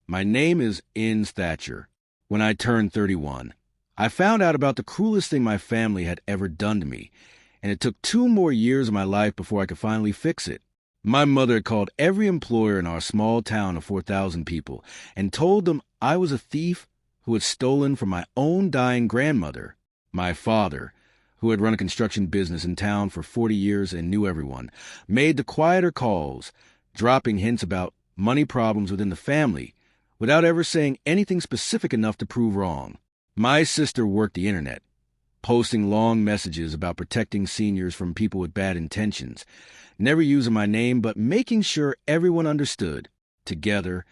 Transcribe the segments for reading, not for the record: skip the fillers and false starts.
My name is Inns Thatcher. When I turned 31, I found out about the cruelest thing my family had ever done to me, and it took 2 more years of my life before I could finally fix it. My mother had called every employer in our small town of 4,000 people and told them I was a thief who had stolen from my own dying grandmother. My father, who had run a construction business in town for 40 years and knew everyone, made the quieter calls, dropping hints about money problems within the family, without ever saying anything specific enough to prove wrong. My sister worked the internet, posting long messages about protecting seniors from people with bad intentions, never using my name but making sure everyone understood. Together,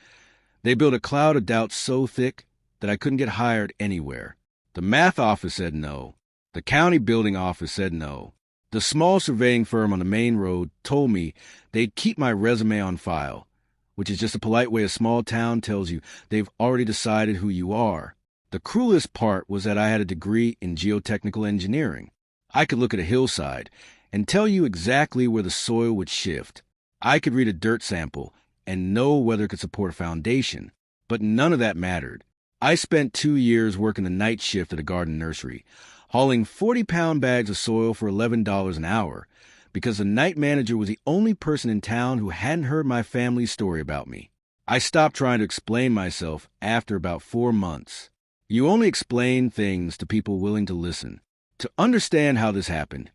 they built a cloud of doubt so thick that I couldn't get hired anywhere. The math office said no. The county building office said no. The small surveying firm on the main road told me they'd keep my resume on file, which is just a polite way a small town tells you they've already decided who you are. The cruelest part was that I had a degree in geotechnical engineering. I could look at a hillside and tell you exactly where the soil would shift. I could read a dirt sample and know whether it could support a foundation. But none of that mattered. I spent 2 years working the night shift at a garden nursery, hauling 40-pound bags of soil for $11 an hour, because the night manager was the only person in town who hadn't heard my family's story about me. I stopped trying to explain myself after about 4 months. You only explain things to people willing to listen. To understand how this happened,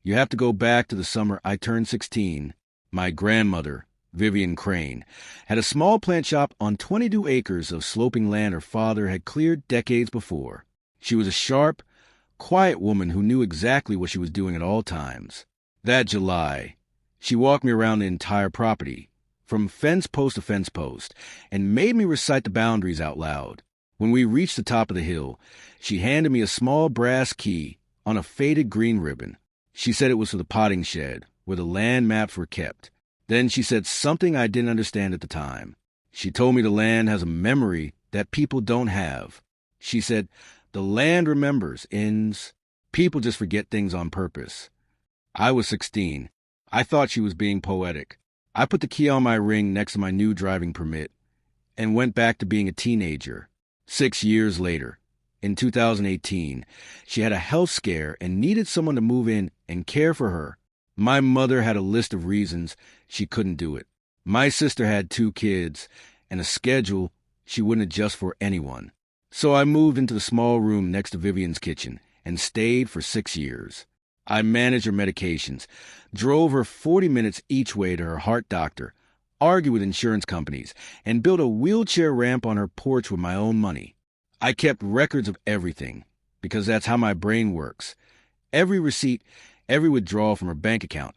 you have to go back to the summer I turned 16. My grandmother, Vivian Crane, had a small plant shop on 22 acres of sloping land her father had cleared decades before. She was a sharp, quiet woman who knew exactly what she was doing at all times. That July, she walked me around the entire property, from fence post to fence post, and made me recite the boundaries out loud. When we reached the top of the hill, she handed me a small brass key on a faded green ribbon. She said it was for the potting shed, where the land maps were kept. Then she said something I didn't understand at the time. She told me the land has a memory that people don't have. She said, "The land remembers, Inns. People just forget things on purpose." I was 16. I thought she was being poetic. I put the key on my ring next to my new driving permit and went back to being a teenager. 6 years later, in 2018, she had a health scare and needed someone to move in and care for her. My mother had a list of reasons she couldn't do it. My sister had 2 kids and a schedule she wouldn't adjust for anyone. So I moved into the small room next to Vivian's kitchen and stayed for 6 years. I managed her medications, drove her 40 minutes each way to her heart doctor, argued with insurance companies, and built a wheelchair ramp on her porch with my own money. I kept records of everything, because that's how my brain works. Every receipt, every withdrawal from her bank account,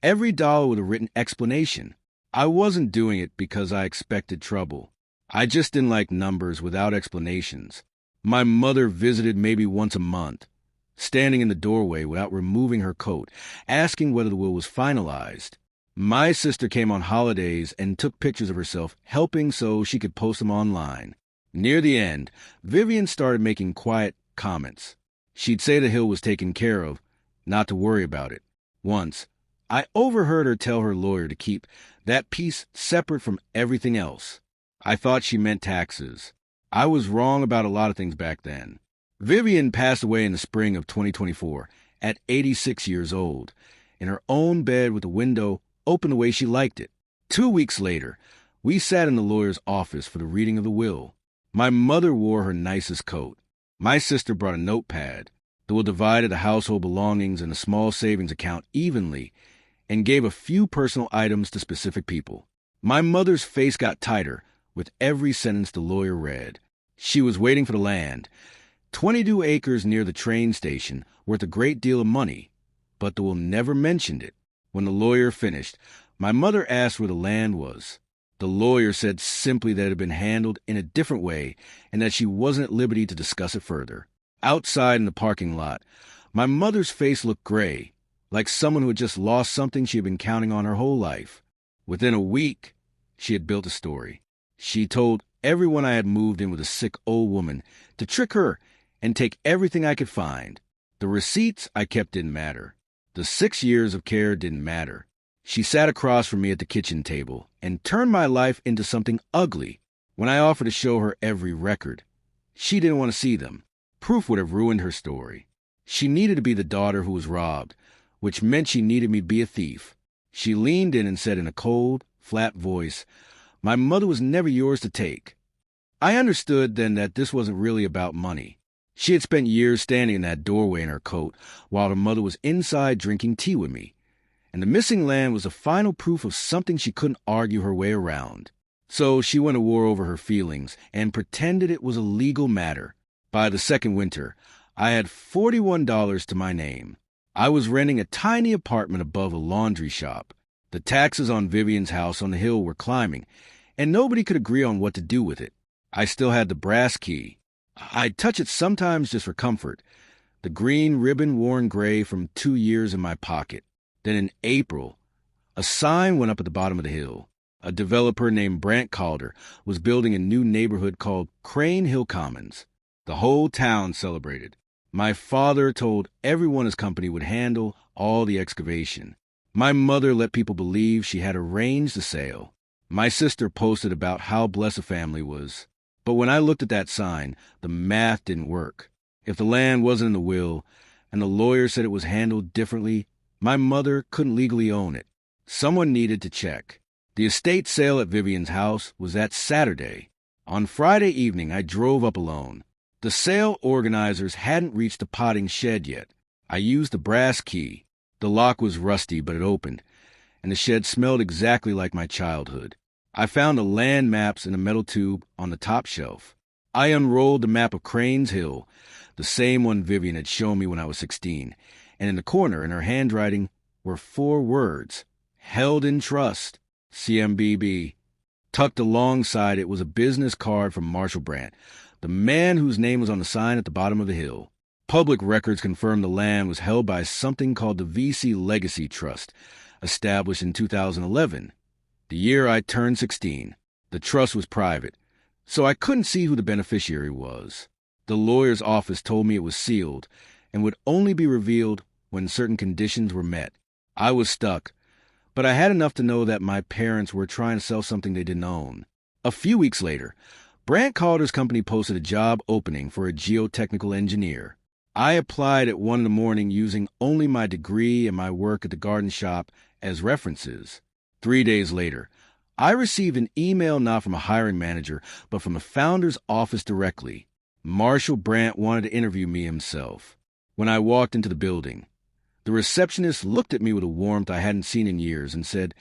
every dollar with a written explanation. I wasn't doing it because I expected trouble. I just didn't like numbers without explanations. My mother visited maybe once a month, standing in the doorway without removing her coat, asking whether the will was finalized. My sister came on holidays and took pictures of herself, helping so she could post them online. Near the end, Vivian started making quiet comments. She'd say the hill was taken care of, not to worry about it. Once, I overheard her tell her lawyer to keep that piece separate from everything else. I thought she meant taxes. I was wrong about a lot of things back then. Vivian passed away in the spring of 2024 at 86 years old, in her own bed with the window open the way she liked it. 2 weeks later, we sat in the lawyer's office for the reading of the will. My mother wore her nicest coat. My sister brought a notepad. The will divided the household belongings and a small savings account evenly and gave a few personal items to specific people. My mother's face got tighter with every sentence the lawyer read. She was waiting for the land, 22 acres near the train station, worth a great deal of money, but the will never mentioned it. When the lawyer finished, my mother asked where the land was. The lawyer said simply that it had been handled in a different way and that she wasn't at liberty to discuss it further. Outside in the parking lot, my mother's face looked gray, like someone who had just lost something she had been counting on her whole life. Within a week, she had built a story. She told everyone I had moved in with a sick old woman to trick her and take everything I could find. The receipts I kept didn't matter. The 6 years of care didn't matter. She sat across from me at the kitchen table and turned my life into something ugly. When I offered to show her every record, she didn't want to see them. Proof would have ruined her story. She needed to be the daughter who was robbed, which meant she needed me to be a thief. She leaned in and said in a cold, flat voice, "My mother was never yours to take." I understood then that this wasn't really about money. She had spent years standing in that doorway in her coat while her mother was inside drinking tea with me. And the missing land was the final proof of something she couldn't argue her way around. So she went to war over her feelings and pretended it was a legal matter. By the second winter, I had $41 to my name. I was renting a tiny apartment above a laundry shop. The taxes on Vivian's house on the hill were climbing, and nobody could agree on what to do with it. I still had the brass key. I'd touch it sometimes just for comfort, the green ribbon-worn gray from 2 years in my pocket. Then in April, a sign went up at the bottom of the hill. A developer named Brant Calder was building a new neighborhood called Crane Hill Commons. The whole town celebrated. My father told everyone his company would handle all the excavation. My mother let people believe she had arranged the sale. My sister posted about how blessed a family was. But when I looked at that sign, the math didn't work. If the land wasn't in the will, and the lawyer said it was handled differently, my mother couldn't legally own it. Someone needed to check. The estate sale at Vivian's house was that Saturday. On Friday evening, I drove up alone. The sale organizers hadn't reached the potting shed yet. I used the brass key. The lock was rusty, but it opened, and the shed smelled exactly like my childhood. I found the land maps in a metal tube on the top shelf. I unrolled the map of Crane's Hill, the same one Vivian had shown me when I was 16, and in the corner, in her handwriting, were 4 words, "Held in Trust, CMBB." Tucked alongside it was a business card from Marshall Brant, the man whose name was on the sign at the bottom of the hill. Public records confirmed the land was held by something called the VC Legacy Trust, established in 2011. The year I turned 16. The trust was private, so I couldn't see who the beneficiary was. The lawyer's office told me it was sealed and would only be revealed when certain conditions were met. I was stuck, but I had enough to know that my parents were trying to sell something they didn't own. A few weeks later, Brant Calder's company posted a job opening for a geotechnical engineer. I applied at 1 in the morning using only my degree and my work at the garden shop as references. 3 days later, I received an email not from a hiring manager, but from the founder's office directly. Marshall Brant wanted to interview me himself. When I walked into the building, the receptionist looked at me with a warmth I hadn't seen in years and said,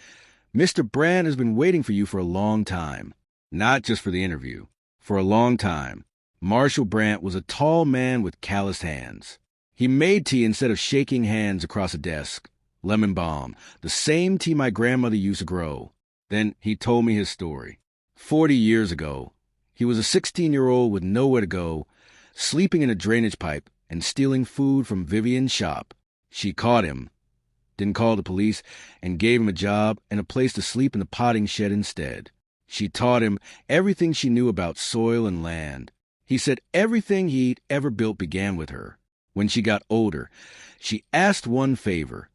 "Mr. Brant has been waiting for you for a long time." Not just for the interview, for a long time. Marshall Brant was a tall man with calloused hands. He made tea instead of shaking hands across a desk. Lemon balm, the same tea my grandmother used to grow. Then he told me his story. 40 years ago, he was a 16-year-old with nowhere to go, sleeping in a drainage pipe and stealing food from Vivian's shop. She caught him, didn't call the police, and gave him a job and a place to sleep in the potting shed instead. She taught him everything she knew about soil and land. He said everything he'd ever built began with her. When she got older, she asked one favor,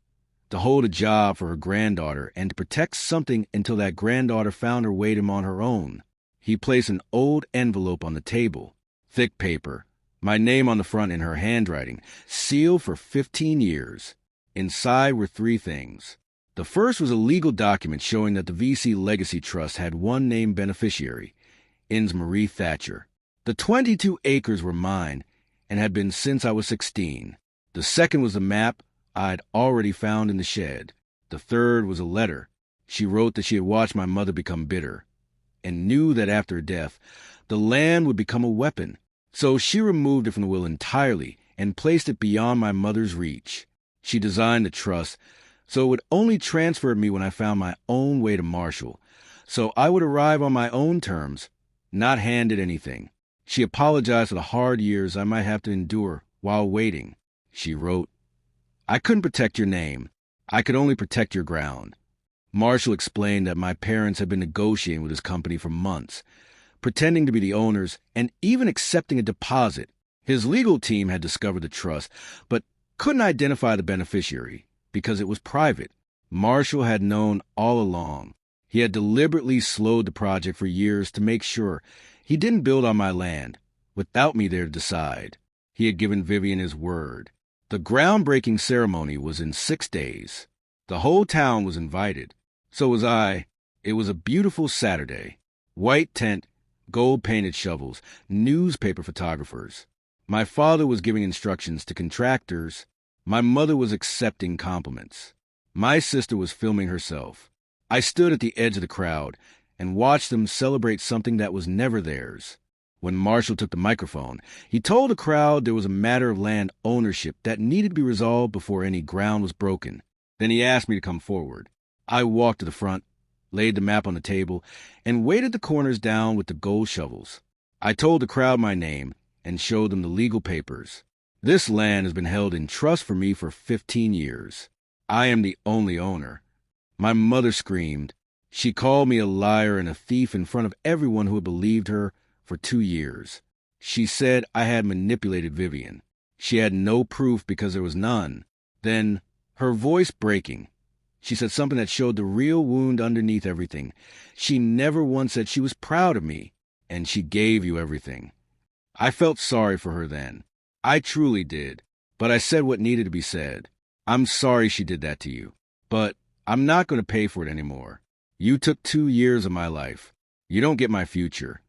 to hold a job for her granddaughter and to protect something until that granddaughter found her way to him on her own. He placed an old envelope on the table, thick paper, my name on the front in her handwriting, sealed for 15 years. Inside were 3 things. The first was a legal document showing that the VC Legacy Trust had one named beneficiary, Inns Marie Thatcher. The 22 acres were mine and had been since I was 16. The second was a map I'd already found in the shed. The third was a letter. She wrote that she had watched my mother become bitter and knew that after her death, the land would become a weapon. So she removed it from the will entirely and placed it beyond my mother's reach. She designed the trust so it would only transfer me when I found my own way to Marshall, so I would arrive on my own terms, not handed anything. She apologized for the hard years I might have to endure while waiting. She wrote, "I couldn't protect your name. I could only protect your ground." Marshall explained that my parents had been negotiating with his company for months, pretending to be the owners and even accepting a deposit. His legal team had discovered the trust, but couldn't identify the beneficiary because it was private. Marshall had known all along. He had deliberately slowed the project for years to make sure he didn't build on my land without me there to decide. He had given Vivian his word. The groundbreaking ceremony was in 6 days. The whole town was invited. So was I. It was a beautiful Saturday. White tent, gold-painted shovels, newspaper photographers. My father was giving instructions to contractors. My mother was accepting compliments. My sister was filming herself. I stood at the edge of the crowd and watched them celebrate something that was never theirs. When Marshall took the microphone, he told the crowd there was a matter of land ownership that needed to be resolved before any ground was broken. Then he asked me to come forward. I walked to the front, laid the map on the table, and weighted the corners down with the gold shovels. I told the crowd my name and showed them the legal papers. This land has been held in trust for me for 15 years. I am the only owner. My mother screamed. She called me a liar and a thief in front of everyone who had believed her for 2 years. She said I had manipulated Vivian. She had no proof because there was none. Then, her voice breaking, she said something that showed the real wound underneath everything. She never once said she was proud of me, and she gave you everything. I felt sorry for her then. I truly did. But I said what needed to be said. I'm sorry she did that to you. But I'm not going to pay for it anymore. You took 2 years of my life. You don't get my future.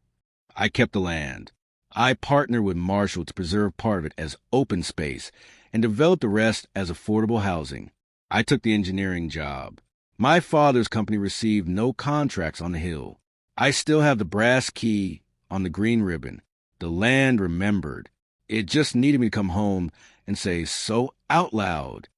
I kept the land. I partnered with Marshall to preserve part of it as open space and develop the rest as affordable housing. I took the engineering job. My father's company received no contracts on the hill. I still have the brass key on the green ribbon. The land remembered. It just needed me to come home and say so out loud.